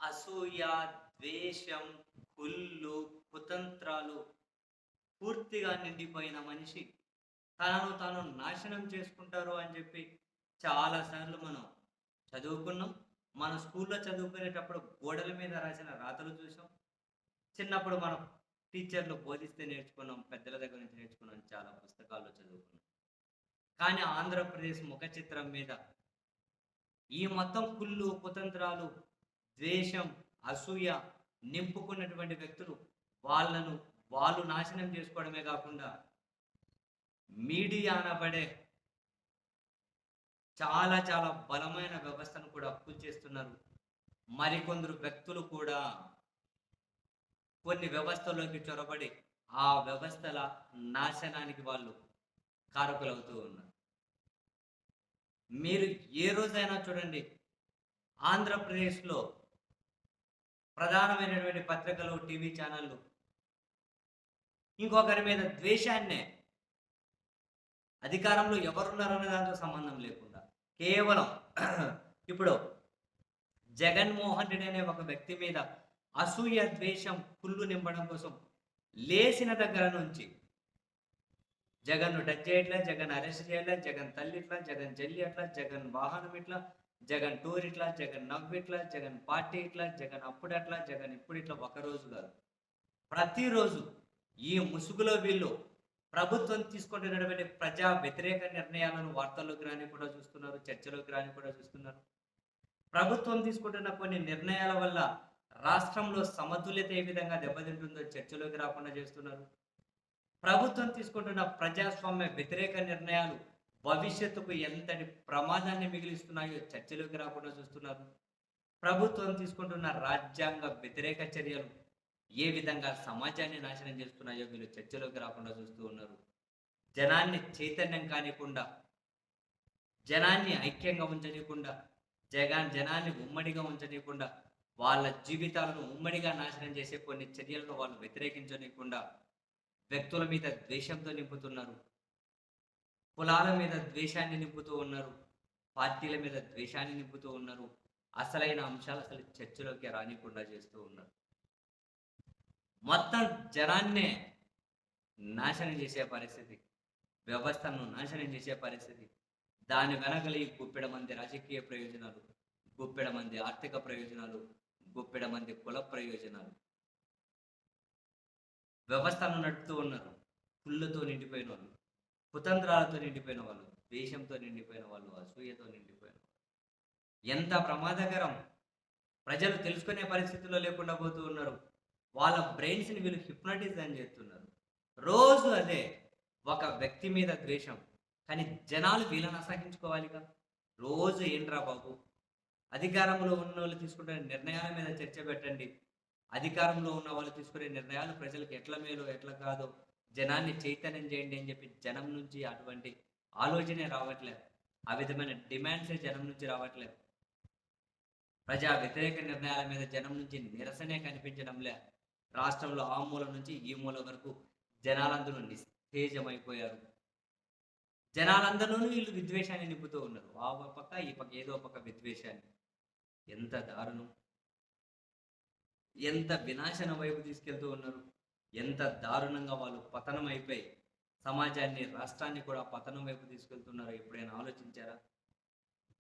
అసూయ, ద్వేషం, కుళ్ళు, కుతంత్రాలు పూర్తిగా నిండిపోయిన మనిషి తనను తాను నాశనం చేసుకుంటారు అని చెప్పి చాలా సార్లు మనం చదువుకున్నాం. మన స్కూల్లో చదువుకునేటప్పుడు గోడల మీద రాసిన రాతలు చూసాం. చిన్నప్పుడు మనం టీచర్లు బోధిస్తే నేర్చుకున్నాం. పెద్దల దగ్గర నుంచి నేర్చుకున్నాం. చాలా పుస్తకాల్లో చదువుకున్నాం. కానీ ఆంధ్రప్రదేశ్ ముఖ చిత్రం మీద ఈ మొత్తం కుళ్ళు, కుతంత్రాలు, ద్వేషం, అసూయ నింపుకున్నటువంటి వ్యక్తులు వాళ్ళను వాళ్ళు నాశనం చేసుకోవడమే కాకుండా మీడియా అనబడే చాలా చాలా బలమైన వ్యవస్థను కూడా కూల్చేస్తున్నారు. మరికొందరు వ్యక్తులు కూడా కొన్ని వ్యవస్థల్లోకి చొరబడి ఆ వ్యవస్థల నాశనానికి వాళ్ళు కారకులవుతూ ఉన్నారు. మీరు ఏ రోజైనా చూడండి, ఆంధ్రప్రదేశ్‌లో ప్రధానమైనటువంటి పత్రికలు, టీవీ ఛానెల్‌లు ఇంకొకరి మీద ద్వేషాన్నే అధికారంలో ఎవరున్నారనే దాంతో సంబంధం లేకుండా కేవలం ఇప్పుడు జగన్మోహన్ రెడ్డి అనే ఒక వ్యక్తి మీద అసూయ, ద్వేషం, కుళ్ళు నింపడం కోసం లేసిన దగ్గర నుంచి జగన్‌ను టచ్ చేయట్లే, జగన్ అరెస్ట్ చేయట్లే, జగన్ తల్లి ఇట్లా, జగన్ చెల్లి అట్లా, జగన్ వాహనం ఇట్లా, జగన్ టూర్ ఇట్లా, జగన్ నవ్వు ఇట్లా, జగన్ పార్టీ ఇట్లా, జగన్ అప్పుడట్లా, జగన్ ఇప్పుడిట్లా ఒకరోజు కాదు. ప్రతిరోజు ఈ ముసుగులో వీళ్ళు ప్రభుత్వం తీసుకుంటున్నటువంటి ప్రజా వ్యతిరేక నిర్ణయాలను వార్తల్లోకి రాని కూడా చూస్తున్నారు. చర్చలోకి రాని కూడా చూస్తున్నారు. ప్రభుత్వం తీసుకుంటున్న కొన్ని నిర్ణయాల వల్ల రాష్ట్రంలో సమతుల్యత ఏ విధంగా దెబ్బతింటుందో చర్చలోకి రాకుండా చేస్తున్నారు. ప్రభుత్వం తీసుకుంటున్న ప్రజాస్వామ్య వ్యతిరేక నిర్ణయాలు భవిష్యత్తుకు ఎంతటి ప్రమాదాన్ని మిగిలిస్తున్నాయో చర్చలోకి రాకుండా చూస్తున్నారు. ప్రభుత్వం తీసుకుంటున్న రాజ్యాంగ వ్యతిరేక చర్యలు ఏ విధంగా సమాజాన్ని నాశనం చేస్తున్నాయో వీళ్ళు చర్చలోకి రాకుండా చూస్తూ ఉన్నారు. జనాన్ని చైతన్యం కానికుండా, జనాన్ని ఐక్యంగా ఉంచనీయకుండా, జనాన్ని ఉమ్మడిగా ఉంచనీయకుండా, వాళ్ళ జీవితాలను ఉమ్మడిగా నాశనం చేసే కొన్ని చర్యలను వాళ్ళు వ్యతిరేకించనీయకుండా వ్యక్తుల మీద ద్వేషంతో నింపుతున్నారు. కులాల మీద ద్వేషాన్ని నింపుతూ ఉన్నారు. పార్టీల మీద ద్వేషాన్ని నింపుతూ ఉన్నారు. అసలైన అంశాలు అసలు చర్చలోకి రానికుండా చేస్తూ ఉన్నారు. మొత్తం జనాన్నే నాశనం చేసే పరిస్థితి. వ్యవస్థను నాశనం చేసే పరిస్థితి. దాని వెనకల ఈ గుప్పెడ మంది రాజకీయ ప్రయోజనాలు, గుప్పెడ మంది ఆర్థిక ప్రయోజనాలు, గుప్పెడ మంది కుల ప్రయోజనాలు. వ్యవస్థను నడుపుతూ ఉన్నారు. కుళ్ళుతో నిండిపోయిన వాళ్ళు, కుతంత్రాలతో నిండిపోయిన వాళ్ళు, ద్వేషంతో నిండిపోయిన వాళ్ళు, అసూయతో నిండిపోయిన వాళ్ళు. ఎంత ప్రమాదకరం! ప్రజలు తెలుసుకునే పరిస్థితిలో లేకుండా పోతూ ఉన్నారు. వాళ్ళ బ్రెయిన్స్‌ని వీళ్ళు హిప్నటైజ్ చేస్తున్నారు. రోజు అదే. ఒక వ్యక్తి మీద ద్వేషం. కానీ జనాలు వీళ్ళని అసహించుకోవాలిగా. రోజు ఏంట్రా బాబు! అధికారంలో ఉన్నోళ్ళు తీసుకుంటున్న నిర్ణయాల మీద చర్చ పెట్టండి. అధికారంలో ఉన్న వాళ్ళు తీసుకునే నిర్ణయాలు ప్రజలకు ఎట్లా మేలో, ఎట్లా కాదో జనాన్ని చైతన్యం చేయండి అని చెప్పి జనం నుంచి అటువంటి ఆలోచనే రావట్లేదు. ఆ విధమైన డిమాండ్సే జనం నుంచి రావట్లేదు. ప్రజా వ్యతిరేక నిర్ణయాల మీద జనం నుంచి నిరసనే కనిపించడంలే. రాష్ట్రంలో ఆ మూల నుంచి ఈ మూల వరకు జనాలందరూ నిస్తేజమైపోయారు. జనాలందరిలోనూ వీళ్ళు విద్వేషాన్ని నింపుతూ ఉన్నారు. ఆ పక్క, ఈ పక్క ఏదో పక్క విద్వేషాన్ని. ఎంత దారుణం! ఎంత వినాశనం వైపు తీసుకెళ్తూ ఉన్నారు. ఎంత దారుణంగా వాళ్ళు పతనం అయిపోయి సమాజాన్ని, రాష్ట్రాన్ని కూడా పతనం వైపు తీసుకెళ్తున్నారో ఎప్పుడైనా ఆలోచించారా?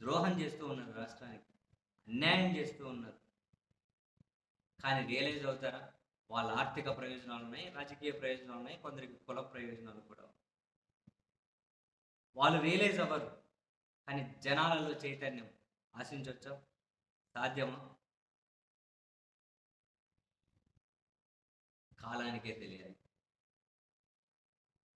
ద్రోహం చేస్తూ ఉన్నారు రాష్ట్రానికి. అన్యాయం చేస్తూ ఉన్నారు. కానీ రియలైజ్ అవుతారా? వాళ్ళ ఆర్థిక ప్రయోజనాలున్నాయి, రాజకీయ ప్రయోజనాలున్నాయి, కొందరికి కుల ప్రయోజనాలు కూడా. వాళ్ళు రియలైజ్ అవ్వరు. కానీ జనాలలో చైతన్యం ఆశించొచ్చా? సాధ్యమా? కాలానికే తెలియాలి.